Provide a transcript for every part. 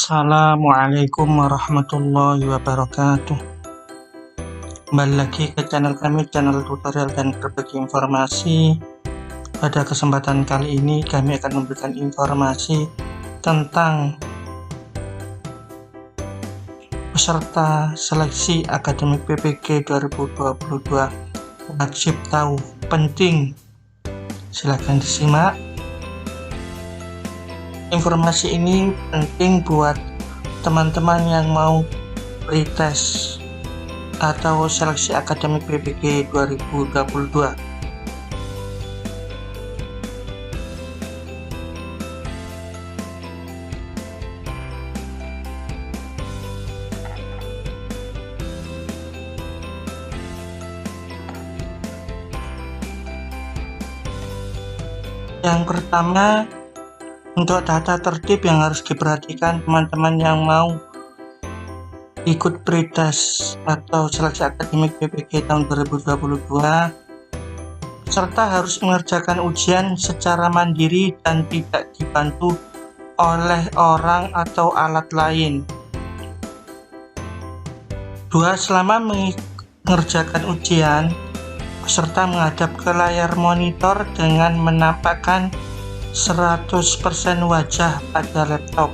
Assalamualaikum warahmatullahi wabarakatuh. Kembali lagi ke channel kami, channel tutorial dan berbagi informasi. Pada kesempatan kali ini kami akan memberikan informasi tentang peserta seleksi akademik PPG 2022. Wajib tahu, penting. Silakan disimak. Informasi ini penting buat teman-teman yang mau pretest atau seleksi akademik PPG 2022. Yang pertama, untuk data tertib yang harus diperhatikan teman-teman yang mau ikut pretest atau seleksi akademik PPG tahun 2022, peserta harus mengerjakan ujian secara mandiri dan tidak dibantu oleh orang atau alat lain. 2. Selama mengerjakan ujian, peserta menghadap ke layar monitor dengan menampakkan 100% wajah pada laptop.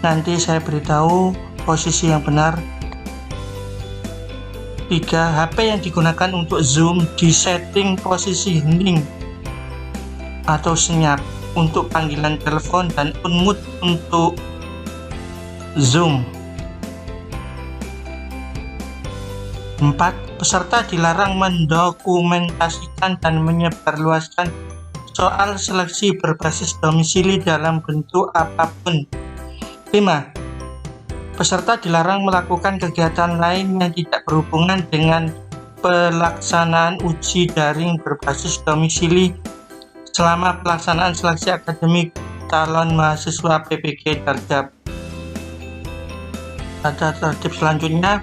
Nanti saya beritahu posisi yang benar. 3. HP yang digunakan untuk Zoom disetting posisi hening atau senyap untuk panggilan telepon dan unmute untuk Zoom. 4. Peserta dilarang mendokumentasikan dan menyebarluaskan soal seleksi berbasis domisili dalam bentuk apapun. 5. Peserta dilarang melakukan kegiatan lain yang tidak berhubungan dengan pelaksanaan uji daring berbasis domisili selama pelaksanaan seleksi akademik calon mahasiswa PPG Darjab. Data tertib selanjutnya,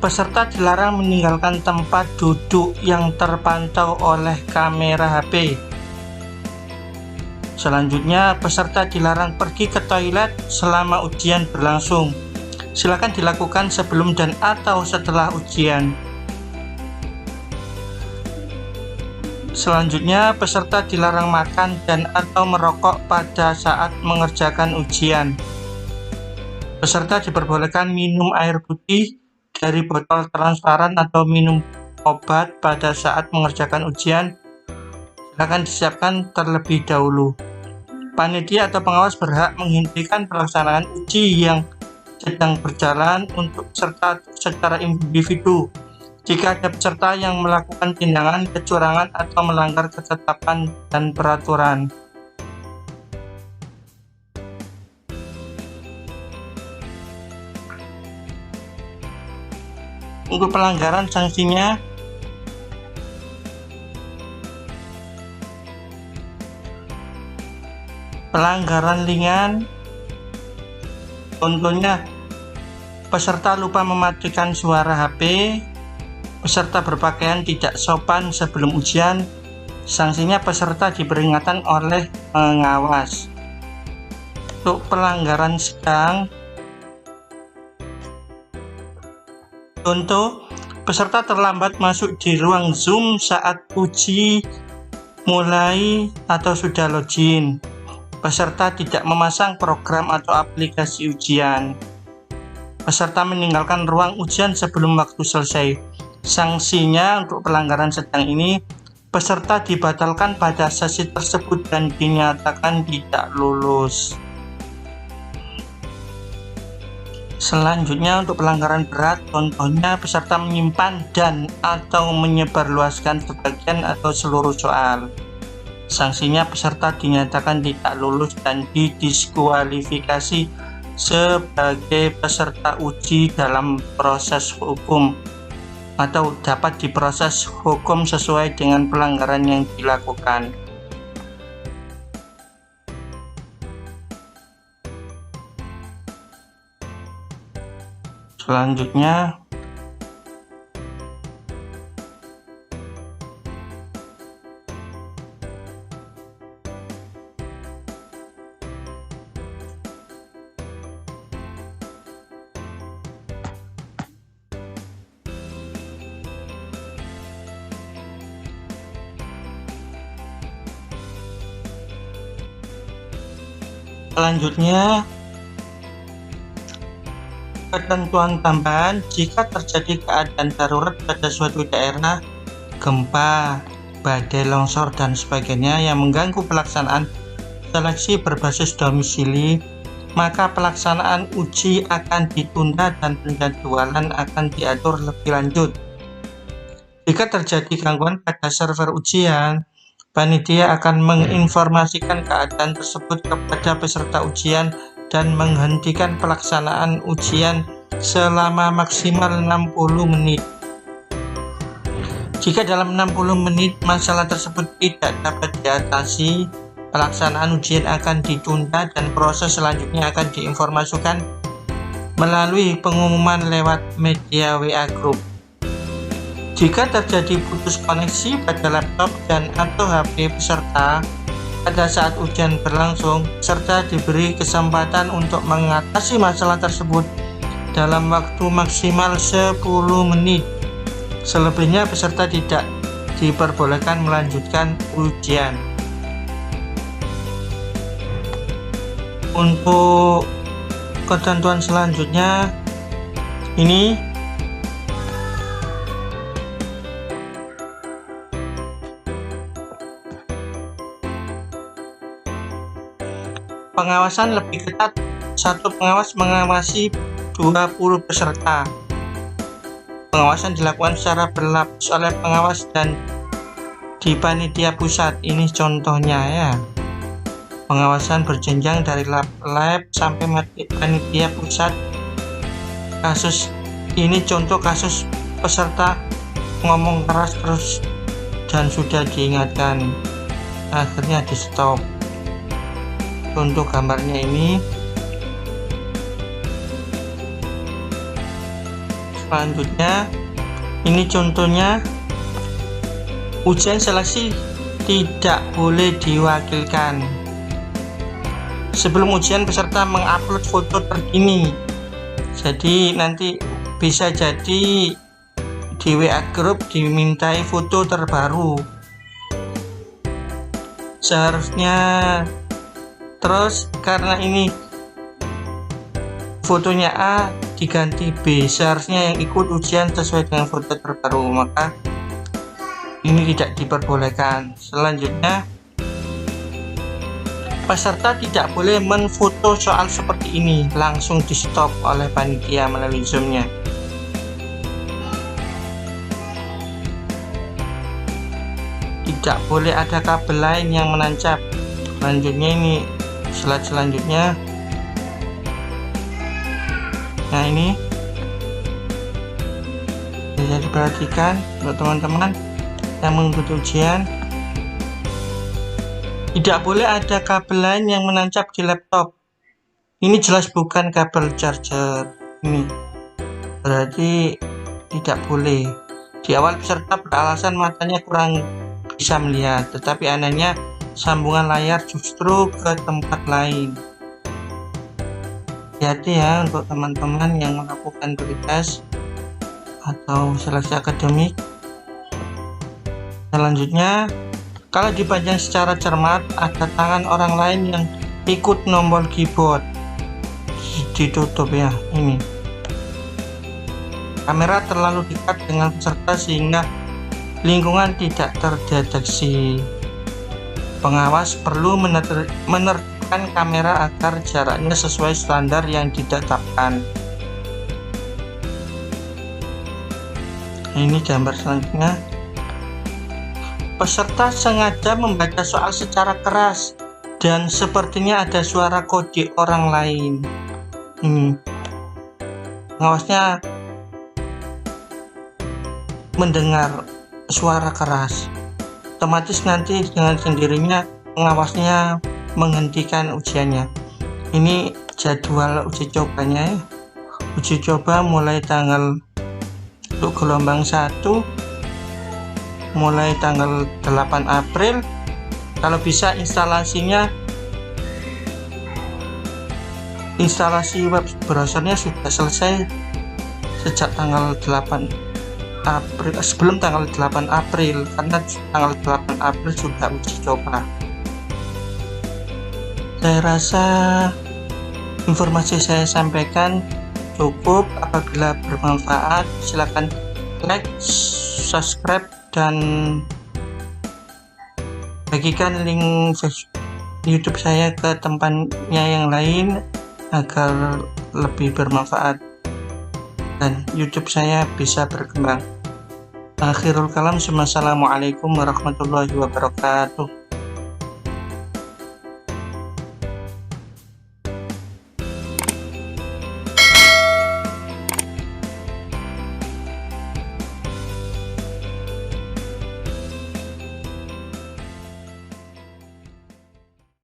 peserta dilarang meninggalkan tempat duduk yang terpantau oleh kamera HP. Selanjutnya, peserta dilarang pergi ke toilet selama ujian berlangsung. Silakan dilakukan sebelum dan atau setelah ujian. Selanjutnya, peserta dilarang makan dan atau merokok pada saat mengerjakan ujian. Peserta diperbolehkan minum air putih dari botol transparan atau minum obat pada saat mengerjakan ujian. Silakan disiapkan terlebih dahulu. Panitia atau pengawas berhak menghentikan pelaksanaan uji yang sedang berjalan untuk peserta secara individu jika ada peserta yang melakukan tindakan kecurangan atau melanggar ketetapan dan peraturan. Untuk pelanggaran sanksinya, pelanggaran ringan, contohnya peserta lupa mematikan suara HP, peserta berpakaian tidak sopan sebelum ujian. Sanksinya peserta diperingatkan oleh pengawas. Untuk pelanggaran sedang, contoh, peserta terlambat masuk di ruang Zoom saat uji mulai atau sudah login. Peserta tidak memasang program atau aplikasi ujian. Peserta meninggalkan ruang ujian sebelum waktu selesai. Sanksinya untuk pelanggaran sedang ini, peserta dibatalkan pada sesi tersebut dan dinyatakan tidak lulus. Selanjutnya untuk pelanggaran berat, contohnya peserta menyimpan dan atau menyebarluaskan sebagian atau seluruh soal. Sanksinya peserta dinyatakan tidak lulus dan didiskualifikasi sebagai peserta uji dalam proses hukum atau dapat diproses hukum sesuai dengan pelanggaran yang dilakukan. Selanjutnya, Selanjutnya, ketentuan tambahan jika terjadi keadaan darurat pada suatu daerah, gempa, badai, longsor, dan sebagainya yang mengganggu pelaksanaan seleksi berbasis domisili, maka pelaksanaan uji akan ditunda dan penjadwalan akan diatur lebih lanjut. Jika terjadi gangguan pada server ujian, panitia akan menginformasikan keadaan tersebut kepada peserta ujian dan menghentikan pelaksanaan ujian selama maksimal 60 menit. Jika dalam 60 menit masalah tersebut tidak dapat diatasi, pelaksanaan ujian akan ditunda dan proses selanjutnya akan diinformasikan melalui pengumuman lewat media WA Group. Jika terjadi putus koneksi pada laptop dan atau HP peserta pada saat ujian berlangsung, serta diberi kesempatan untuk mengatasi masalah tersebut dalam waktu maksimal 10 menit. Selebihnya peserta tidak diperbolehkan melanjutkan ujian. Untuk ketentuan selanjutnya ini pengawasan lebih ketat. Satu pengawas mengawasi 20 peserta. Pengawasan dilakukan secara berlapis oleh pengawas dan di panitia pusat. Ini contohnya ya. Pengawasan berjenjang dari lab sampai panitia pusat. Kasus ini contoh kasus peserta ngomong keras terus dan sudah diingatkan, akhirnya di stop. Untuk gambarnya ini. Selanjutnya, ini contohnya ujian seleksi tidak boleh diwakilkan. Sebelum ujian peserta mengupload foto terkini. Jadi nanti bisa jadi di WA Group dimintai foto terbaru. Seharusnya terus karena ini fotonya A diganti B, seharusnya yang ikut ujian sesuai dengan foto terbaru, maka ini tidak diperbolehkan. Selanjutnya, peserta tidak boleh menfoto soal seperti ini, langsung di stop oleh panitia melalui Zoom-nya. Tidak boleh ada kabel lain yang menancap. Selanjutnya ini slide selanjutnya. Nah, ini bisa diperhatikan untuk teman-teman yang mengikuti ujian. Tidak boleh ada kabel lain yang menancap di laptop. Ini jelas bukan kabel charger. Ini berarti tidak boleh. Di awal peserta beralasan matanya kurang bisa melihat, tetapi anehnya sambungan layar justru ke tempat lain. Hati-hati ya untuk teman-teman yang melakukan tugas atau seleksi akademik. Selanjutnya, kalau dipajang secara cermat, ada tangan orang lain yang ikut nombor keyboard. Ditutup ya, ini. Kamera terlalu dekat dengan peserta sehingga lingkungan tidak terdeteksi. Pengawas perlu menertibkan kamera agar jaraknya sesuai standar yang ditetapkan. Ini gambar selanjutnya. Peserta sengaja membaca soal secara keras dan sepertinya ada suara kode orang lain. Ini pengawasnya mendengar suara keras, otomatis nanti dengan sendirinya pengawasnya menghentikan ujiannya. Ini jadwal uji cobanya ya. Uji coba mulai tanggal untuk gelombang 1 mulai tanggal 8 April. Kalau bisa instalasi web browsernya sudah selesai sejak tanggal 8 April, sebelum tanggal 8 April, karena tanggal 8 April sudah uji coba. Saya rasa informasi saya sampaikan cukup. Apabila bermanfaat, silakan like, subscribe, dan bagikan link YouTube saya ke temannya yang lain agar lebih bermanfaat dan YouTube saya bisa berkembang. Akhirul kalam, assalamualaikum warahmatullahi wabarakatuh.